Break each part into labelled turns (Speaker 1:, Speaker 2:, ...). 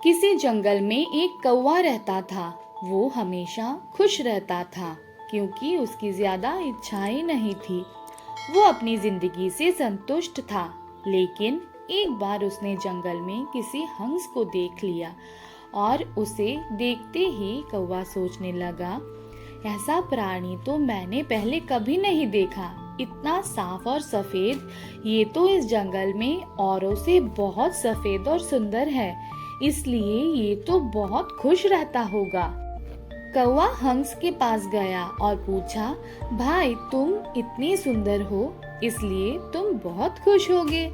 Speaker 1: किसी जंगल में एक कौवा रहता था। वो हमेशा खुश रहता था क्योंकि उसकी ज्यादा इच्छाएं नहीं थी। वो अपनी जिंदगी से संतुष्ट था। लेकिन एक बार उसने जंगल में किसी हंस को देख लिया और उसे देखते ही कौवा सोचने लगा, ऐसा प्राणी तो मैंने पहले कभी नहीं देखा। इतना साफ और सफेद, ये तो इस जंगल में औरों से बहुत सफेद और सुंदर है, इसलिए ये तो बहुत खुश रहता होगा। कौवा हंस के पास गया और पूछा, भाई तुम इतनी सुंदर हो, इसलिए तुम बहुत खुश होगे।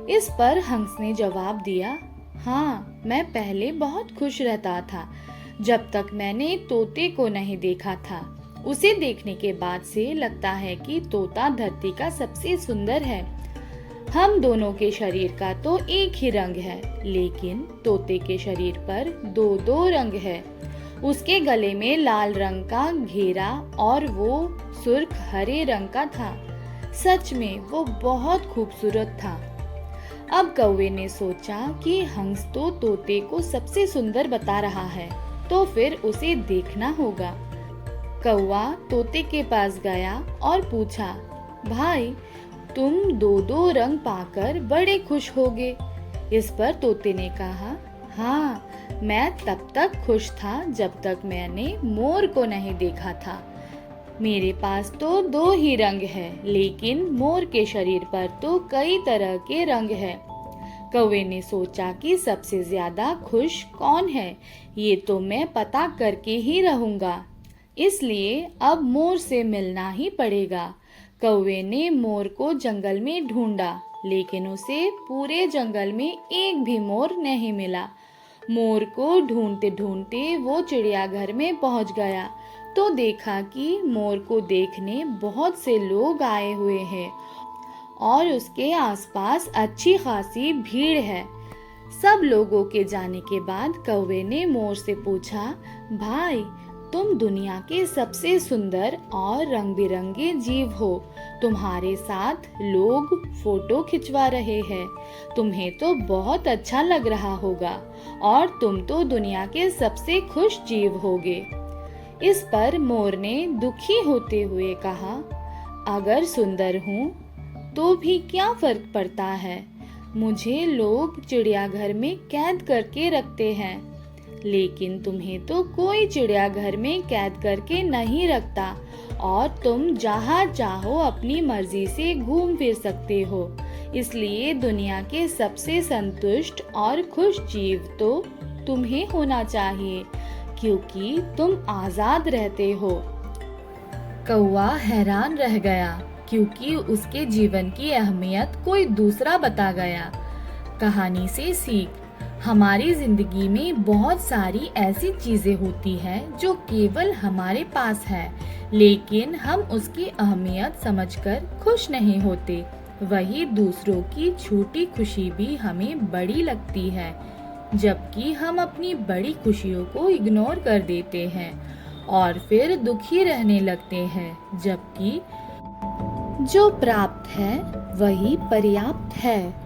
Speaker 1: इस पर हंस ने जवाब दिया, हाँ, मैं पहले बहुत खुश रहता था जब तक मैंने तोते को नहीं देखा था। उसे देखने के बाद से लगता है कि तोता धरती का सबसे सुंदर है। हम दोनों के शरीर का तो एक ही रंग है, लेकिन तोते के शरीर पर दो दो रंग है। उसके गले में लाल रंग का घेरा और वो सुर्ख हरे रंग का था। सच में वो बहुत खूबसूरत था। अब कौवे ने सोचा कि हंस तो तोते को सबसे सुंदर बता रहा है, तो फिर उसे देखना होगा। कौवा तोते के पास गया और पूछा, भाई तुम दो दो रंग पाकर बड़े खुश होगे। इस पर तोते ने कहा, हाँ, मैं तब तक खुश था जब तक मैंने मोर को नहीं देखा था। मेरे पास तो दो ही रंग है, लेकिन मोर के शरीर पर तो कई तरह के रंग है। कौवे ने सोचा कि सबसे ज्यादा खुश कौन है, ये तो मैं पता करके ही रहूंगा। इसलिए अब मोर से मिलना ही पड़ेगा। कौवे ने मोर को जंगल में ढूंढा, लेकिन उसे पूरे जंगल में एक भी मोर नहीं मिला। मोर को ढूंढते ढूंढते वो चिड़ियाघर में पहुंच गया तो देखा कि मोर को देखने बहुत से लोग आए हुए हैं और उसके आसपास अच्छी खासी भीड़ है। सब लोगों के जाने के बाद कौवे ने मोर से पूछा, भाई तुम दुनिया के सबसे सुंदर और रंग बिरंगे जीव हो। तुम्हारे साथ लोग फोटो खिंचवा रहे हैं। तुम्हें तो बहुत अच्छा लग रहा होगा और तुम तो दुनिया के सबसे खुश जीव होगे। इस पर मोर ने दुखी होते हुए कहा, अगर सुंदर हूँ तो भी क्या फर्क पड़ता है। मुझे लोग चिड़ियाघर में कैद करके रखते हैं, लेकिन तुम्हें तो कोई चिड़ियाघर में कैद करके नहीं रखता और तुम जहाँ चाहो अपनी मर्जी से घूम फिर सकते हो। इसलिए दुनिया के सबसे संतुष्ट और खुश जीव तो तुम्हें होना चाहिए, क्योंकि तुम आजाद रहते हो। कौवा हैरान रह गया क्योंकि उसके जीवन की अहमियत कोई दूसरा बता गया। कहानी से सीख, हमारी जिंदगी में बहुत सारी ऐसी चीजें होती हैं जो केवल हमारे पास है, लेकिन हम उसकी अहमियत समझकर खुश नहीं होते। वही दूसरों की छोटी खुशी भी हमें बड़ी लगती है, जबकि हम अपनी बड़ी खुशियों को इग्नोर कर देते हैं और फिर दुखी रहने लगते हैं, जबकि जो प्राप्त है वही पर्याप्त है।